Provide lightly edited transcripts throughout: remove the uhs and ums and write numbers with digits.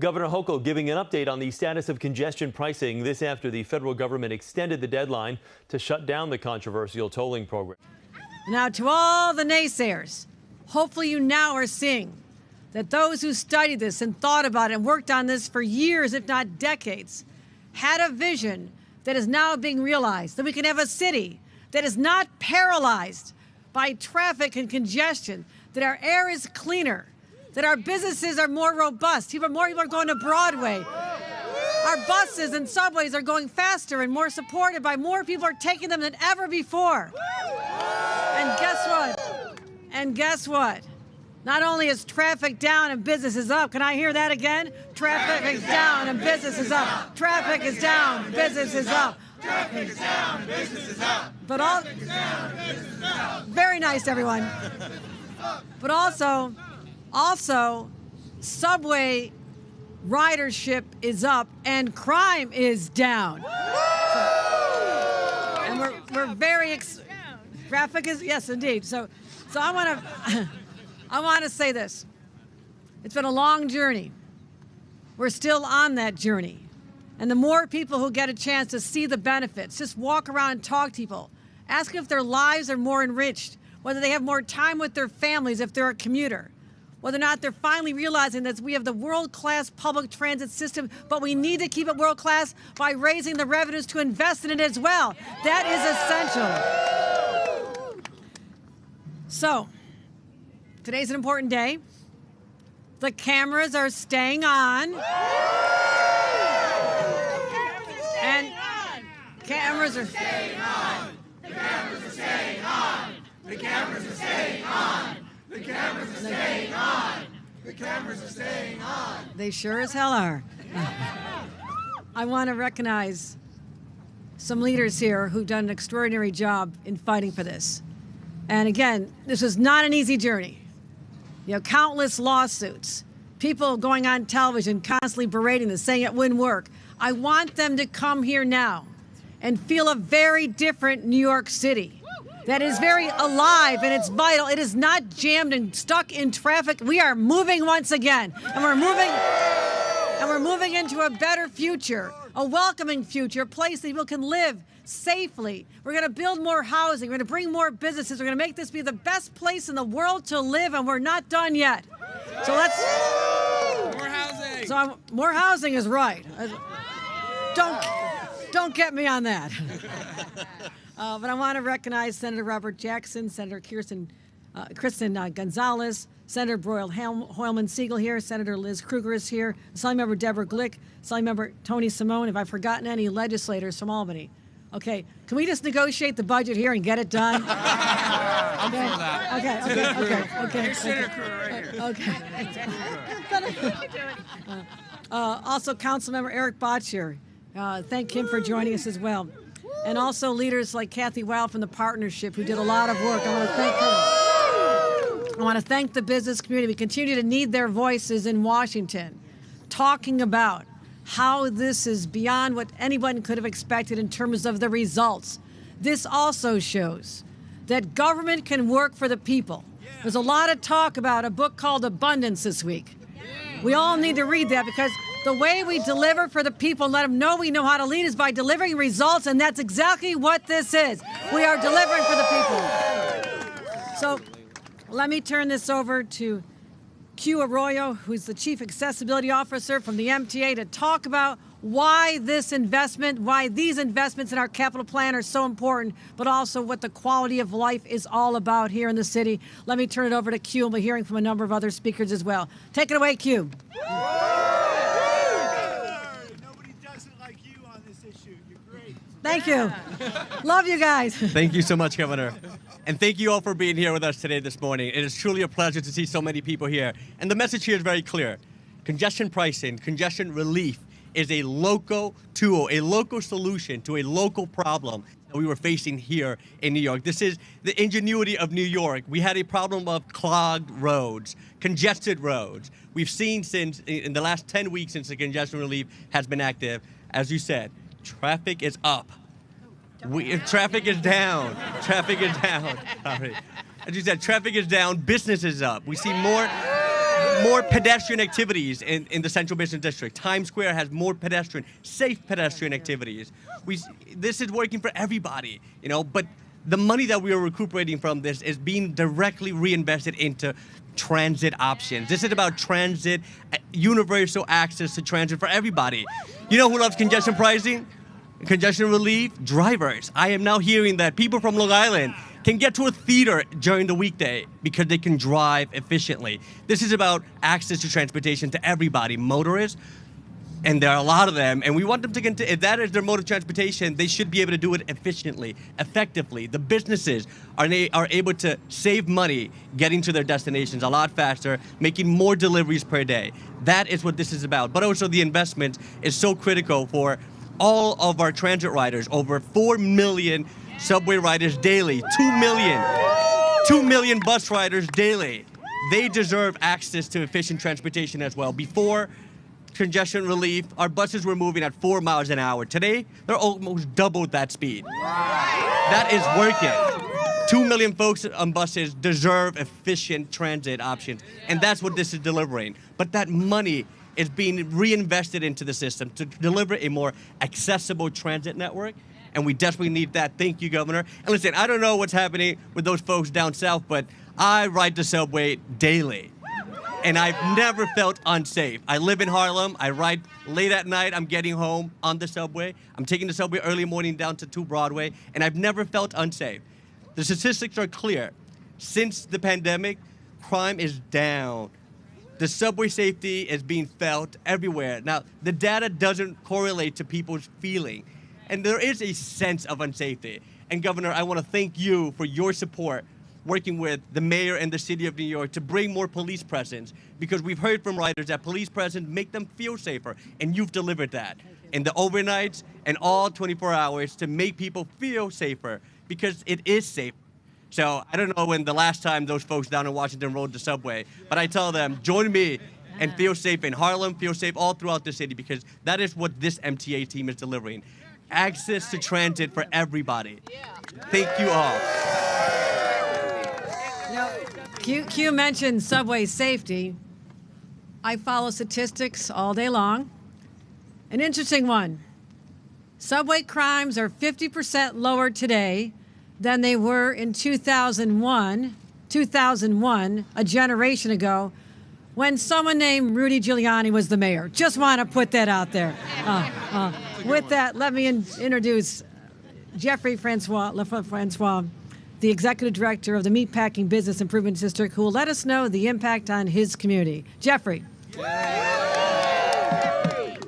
Governor Hochul giving an update on the status of congestion pricing. This after the federal government extended the deadline to shut down the controversial tolling program. Now, to all the naysayers, hopefully you now are seeing that those who studied this and thought about it and worked on this for years, if not decades, had a vision that is now being realized, that we can have a city that is not paralyzed by traffic and congestion, that our air is cleaner, that our businesses are more robust, more people are going to Broadway. Our buses and subways are going faster and more supported by more people are taking them than ever before. And guess what? And guess what? Not only is traffic down and business is up. Can I hear that again? Traffic is down and business is up. Traffic is down, business is up. Traffic is down, business is up. But all very nice, everyone. But also, subway ridership is up and crime is down. And we're very traffic is, yes, indeed. So I want to say this. It's been a long journey. We're still on that journey. And the more people who get a chance to see the benefits, just walk around and talk to people, ask if their lives are more enriched, whether they have more time with their families if they're a commuter, whether or not they're finally realizing that we have the world-class public transit system, but we need to keep it world-class by raising the revenues to invest in it as well. That is essential. So, today's an important day. The cameras are staying on. And cameras are staying on. The cameras are staying on. The cameras are staying on. The cameras are staying on. The cameras are staying on. They sure as hell are. I want to recognize some leaders here who've done an extraordinary job in fighting for this. And again, this was not an easy journey. You know, countless lawsuits, people going on television constantly berating this, saying it wouldn't work. I want them to come here now and feel a very different New York City that is very alive and it's vital. It is not jammed and stuck in traffic. We are moving once again, and we're moving into a better future, a welcoming future, a place that people can live safely. We're going to build more housing. We're going to bring more businesses. We're going to make this be the best place in the world to live, and we're not done yet. So let's... More housing. So more housing is right. Don't get me on that. But I want to recognize Senator Robert Jackson, Senator Kristen Gonzalez, Senator Broyle Hoylman Siegel here, Senator Liz Kruger is here, Assembly Member Deborah Glick, Assembly Member Tony Simone. If I've forgotten any legislators from Albany. Okay, can we just negotiate the budget here and get it done? I'm for that. Okay. Here's Senator Kruger right here. Okay. Also, Councilmember Eric Botch here. Thank him for joining us as well. And also leaders like Kathy Weil from the partnership who did a lot of work. I want to thank her. I want to thank the business community. We continue to need their voices in Washington, talking about how this is beyond what anyone could have expected in terms of the results. This also shows that government can work for the people. There's a lot of talk about a book called Abundance this week. We all need to read that because the way we deliver for the people and let them know we know how to lead is by delivering results, and that's exactly what this is. We are delivering for the people. So let me turn this over to Q Arroyo, who's the Chief Accessibility Officer from the MTA, to talk about why this investment, why these investments in our capital plan are so important, but also what the quality of life is all about here in the city. Let me turn it over to Q, and we'll be hearing from a number of other speakers as well. Take it away, Q. Nobody does it like you on this issue. You're great. Thank you. Love you guys. Thank you so much, Governor. And thank you all for being here with us today this morning. It is truly a pleasure to see so many people here. And the message here is very clear. Congestion pricing, congestion relief is a local tool, a local solution to a local problem that we were facing here in New York. This is the ingenuity of New York. We had a problem of clogged roads, congested roads. We've seen since, in the last 10 weeks since the congestion relief has been active, as you said, traffic is up. Traffic is down. Traffic is down. Sorry. As you said, traffic is down, business is up. We see more more pedestrian activities in the Central Business District. Times Square has more safe pedestrian activities. This is working for everybody, but the money that we are recuperating from this is being directly reinvested into transit options. This is about transit, universal access to transit for everybody. You know who loves congestion pricing? Congestion relief? Drivers. I am now hearing that people from Long Island can get to a theater during the weekday because they can drive efficiently. This is about access to transportation to everybody, motorists, and there are a lot of them, and we want them to get if that is their mode of transportation, they should be able to do it efficiently, effectively. The businesses are able to save money getting to their destinations a lot faster, making more deliveries per day. That is what this is about. But also the investment is so critical for all of our transit riders, over 4 million subway riders daily, 2 million bus riders daily. They deserve access to efficient transportation as well. Before congestion relief, our buses were moving at 4 miles an hour. Today, they're almost double that speed. That is working. 2 million folks on buses deserve efficient transit options, and that's what this is delivering. But that money is being reinvested into the system to deliver a more accessible transit network, and we desperately need that. Thank you, Governor. And listen, I don't know what's happening with those folks down south, but I ride the subway daily, and I've never felt unsafe. I live in Harlem. I ride late at night. I'm getting home on the subway. I'm taking the subway early morning down to 2 Broadway, and I've never felt unsafe. The statistics are clear. Since the pandemic, crime is down. The subway safety is being felt everywhere. Now, the data doesn't correlate to people's feeling, and there is a sense of unsafety. And Governor, I want to thank you for your support working with the mayor and the city of New York to bring more police presence, because we've heard from riders that police presence make them feel safer, and you've delivered that in the overnights and all 24 hours to make people feel safer, because it is safe. So I don't know when the last time those folks down in Washington rode the subway, but I tell them, join me and feel safe in Harlem, feel safe all throughout the city, because that is what this MTA team is delivering. Access to transit for everybody. Thank you all. Q mentioned subway safety. I follow statistics all day long. An interesting one. Subway crimes are 50% lower today than they were in 2001, a generation ago, when someone named Rudy Giuliani was the mayor. Just want to put that out there. With that, let me introduce Jeffrey Francois, the executive director of the Meatpacking Business Improvement District, who will let us know the impact on his community. Jeffrey.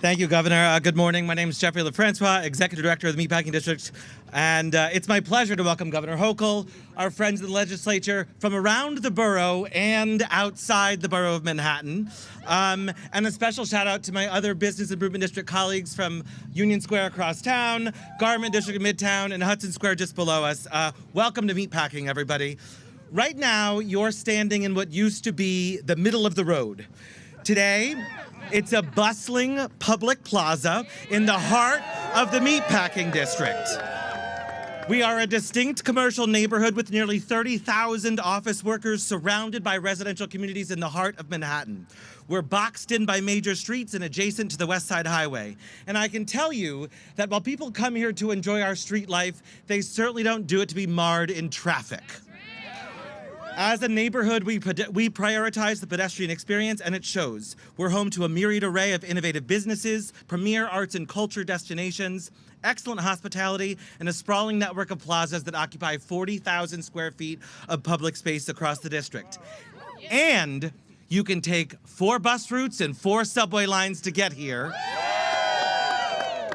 Thank you, Governor. Good morning. My name is Jeffrey LaFrancois, Executive Director of the Meatpacking District, and it's my pleasure to welcome Governor Hochul, our friends in the legislature from around the borough and outside the borough of Manhattan, and a special shout out to my other Business Improvement District colleagues from Union Square across town, Garment District in Midtown, and Hudson Square just below us. Welcome to Meatpacking, everybody. Right now, you're standing in what used to be the middle of the road. Today, it's a bustling public plaza in the heart of the Meatpacking District. We are a distinct commercial neighborhood with nearly 30,000 office workers surrounded by residential communities in the heart of Manhattan. We're boxed in by major streets and adjacent to the West Side Highway. And I can tell you that while people come here to enjoy our street life, they certainly don't do it to be marred in traffic. As a neighborhood, we prioritize the pedestrian experience, and it shows. We're home to a myriad array of innovative businesses, premier arts and culture destinations, excellent hospitality, and a sprawling network of plazas that occupy 40,000 square feet of public space across the district. And you can take 4 bus routes and 4 subway lines to get here,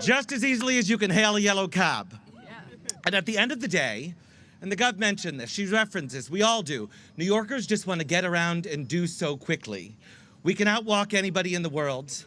just as easily as you can hail a yellow cab. And at the end of the day, and the Gov mentioned this, she references, we all do. New Yorkers just want to get around and do so quickly. We can outwalk anybody in the world.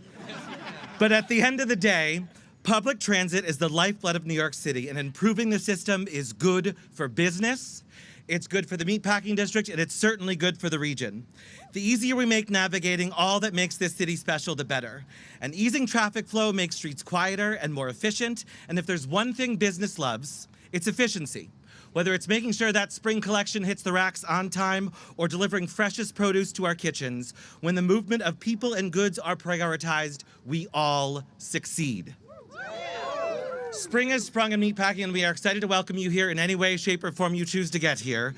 But at the end of the day, public transit is the lifeblood of New York City, and improving the system is good for business, it's good for the Meatpacking District, and it's certainly good for the region. The easier we make navigating all that makes this city special, the better. And easing traffic flow makes streets quieter and more efficient, and if there's one thing business loves, it's efficiency. Whether it's making sure that spring collection hits the racks on time or delivering freshest produce to our kitchens, when the movement of people and goods are prioritized, we all succeed. Spring has sprung in meatpacking, and we are excited to welcome you here in any way, shape, or form you choose to get here.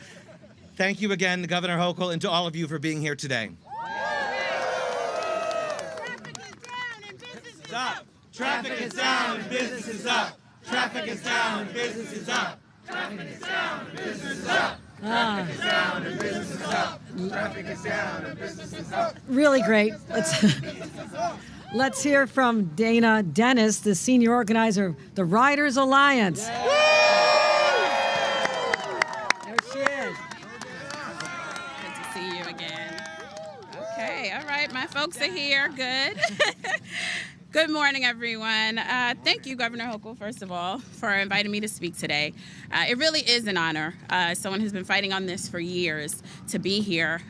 Thank you again to Governor Hochul and to all of you for being here today. Traffic is down and business is up. Traffic is down and business is up. Traffic is down and business is up. Traffic is down and business is up. Traffic is down and business is up. Really great. Let's hear from Dana Dennis, the senior organizer of the Riders Alliance. There she is. Good to see you again. Okay, all right, my folks are here. Good. Good morning, everyone. Thank you, Governor Hochul, first of all, for inviting me to speak today. It really is an honor, as someone who's been fighting on this for years, to be here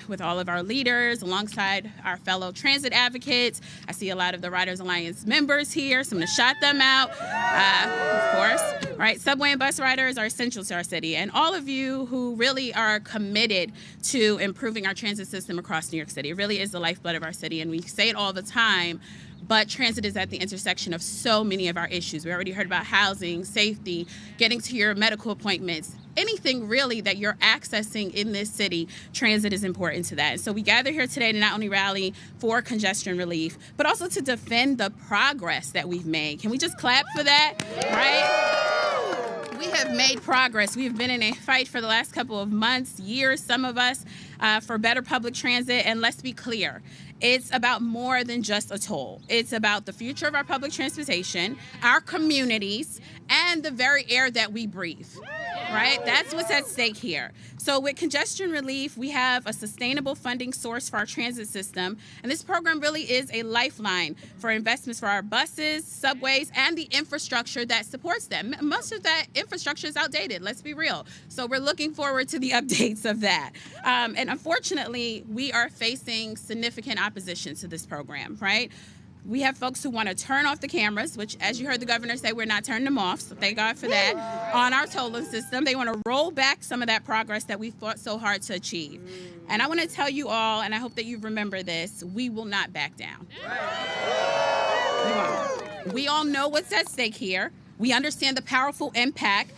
with all of our leaders, alongside our fellow transit advocates. I see a lot of the Riders Alliance members here, so I'm going to shout them out, of course. Right, subway and bus riders are essential to our city, and all of you who really are committed to improving our transit system across New York City. It really is the lifeblood of our city, and we say it all the time, but transit is at the intersection of so many of our issues. We already heard about housing, safety, getting to your medical appointments. Anything really that you're accessing in this city, transit is important to that. And so we gather here today to not only rally for congestion relief, but also to defend the progress that we've made. Can we just clap for that, right? We have made progress. We've been in a fight for the last couple of months, years, some of us, for better public transit. And let's be clear, it's about more than just a toll. It's about the future of our public transportation, our communities, and the very air that we breathe, right? That's what's at stake here. So with congestion relief, we have a sustainable funding source for our transit system, and this program really is a lifeline for investments for our buses, subways, and the infrastructure that supports them. Most of that infrastructure is outdated, let's be real. So we're looking forward to the updates of that. And unfortunately, we are facing significant opposition to this program, right? We have folks who want to turn off the cameras, which, as you heard the governor say, we're not turning them off, so thank God for that, on our tolling system. They want to roll back some of that progress that we fought so hard to achieve. And I want to tell you all, and I hope that you remember this, we will not back down. We all know what's at stake here. We understand the powerful impact,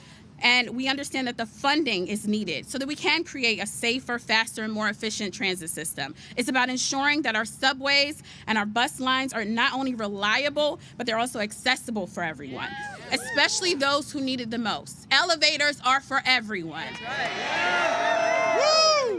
and we understand that the funding is needed so that we can create a safer, faster, and more efficient transit system. It's about ensuring that our subways and our bus lines are not only reliable, but they're also accessible for everyone, especially those who need it the most. Elevators are for everyone.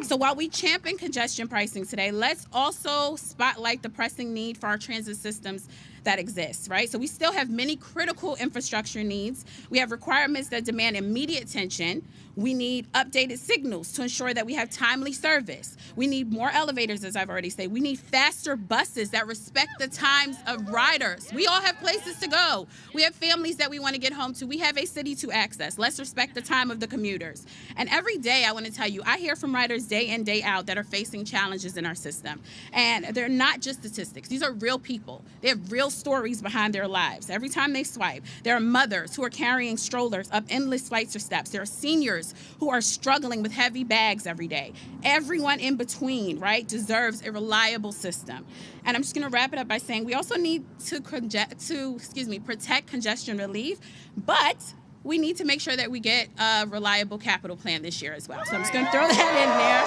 So while we champion congestion pricing today, let's also spotlight the pressing need for our transit systems that exists, right? So we still have many critical infrastructure needs. We have requirements that demand immediate attention. We need updated signals to ensure that we have timely service. We need more elevators, as I've already said. We need faster buses that respect the times of riders. We all have places to go. We have families that we want to get home to. We have a city to access. Let's respect the time of the commuters. And every day, I want to tell you, I hear from riders day in, day out that are facing challenges in our system. And they're not just statistics. These are real people. They have real stories behind their lives. Every time they swipe, there are mothers who are carrying strollers up endless flights or steps. There are seniors who are struggling with heavy bags every day. Everyone in between, right, deserves a reliable system. And I'm just going to wrap it up by saying we also need to protect congestion relief, but we need to make sure that we get a reliable capital plan this year as well. So I'm just going to throw that in there.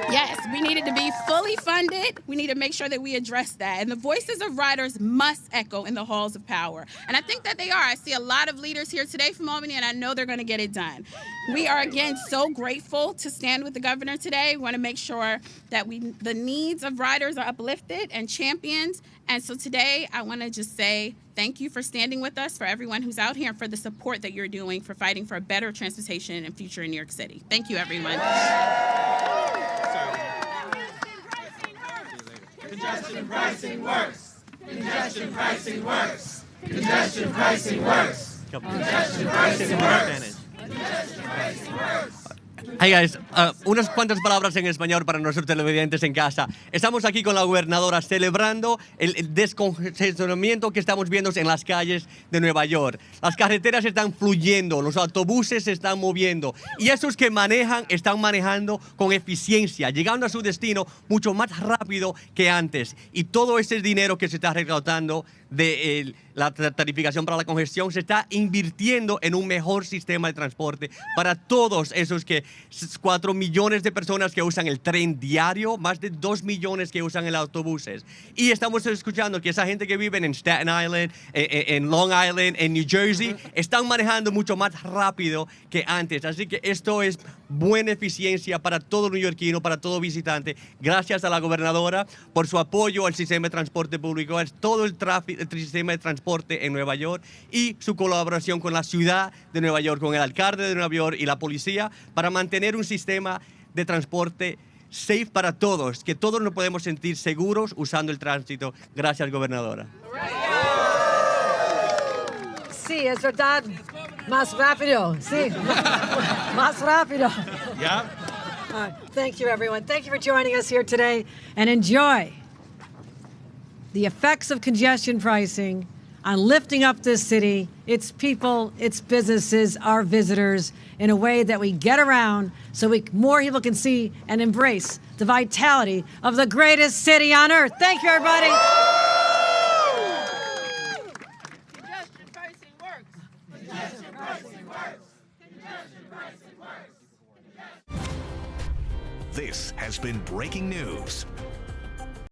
Yes, we need it to be fully funded. We need to make sure that we address that. And the voices of riders must echo in the halls of power. And I think that they are. I see a lot of leaders here today from Albany, and I know they're going to get it done. We are, again, so grateful to stand with the governor today. We want to make sure that the needs of riders are uplifted and championed. And so today, I want to just say thank you for standing with us, for everyone who's out here, and for the support that you're doing for fighting for a better transportation and future in New York City. Thank you, everyone. Congestion pricing works. Congestion pricing works. Congestion pricing works. Congestion pricing works. Congestion pricing works. Hey guys, unas cuantas palabras en español para nuestros televidentes en casa. Estamos aquí con la gobernadora celebrando el descongestionamiento que estamos viendo en las calles de Nueva York. Las carreteras están fluyendo, los autobuses se están moviendo y esos que manejan están manejando con eficiencia, llegando a su destino mucho más rápido que antes. Y todo ese dinero que se está recaudando de la tarificación para la congestión se está invirtiendo en un mejor sistema de transporte para todos esos 4 millones de personas que usan el tren diario, más de 2 millones que usan el autobuses. Y estamos escuchando que esa gente que vive en Staten Island, en Long Island, en New Jersey, están manejando mucho más rápido que antes. Así que esto es buena eficiencia para todo neoyorquino, para todo visitante. Gracias a la gobernadora por su apoyo al sistema de transporte público, a todo el sistema de transporte en Nueva York y su colaboración con la ciudad de Nueva York, con el alcalde de Nueva York y la policía para mantener un sistema de transporte safe para todos, que todos nos podemos sentir seguros usando el tránsito. Gracias, gobernadora. Sí, es verdad. Más rápido. Sí. Más rápido. Yeah. Thank you, everyone. Thank you for joining us here today, and enjoy the effects of congestion pricing on lifting up this city, its people, its businesses, our visitors, in a way that we get around so more people can see and embrace the vitality of the greatest city on earth. Thank you, everybody. Congestion pricing works. Congestion pricing works. Congestion pricing works. This has been breaking news.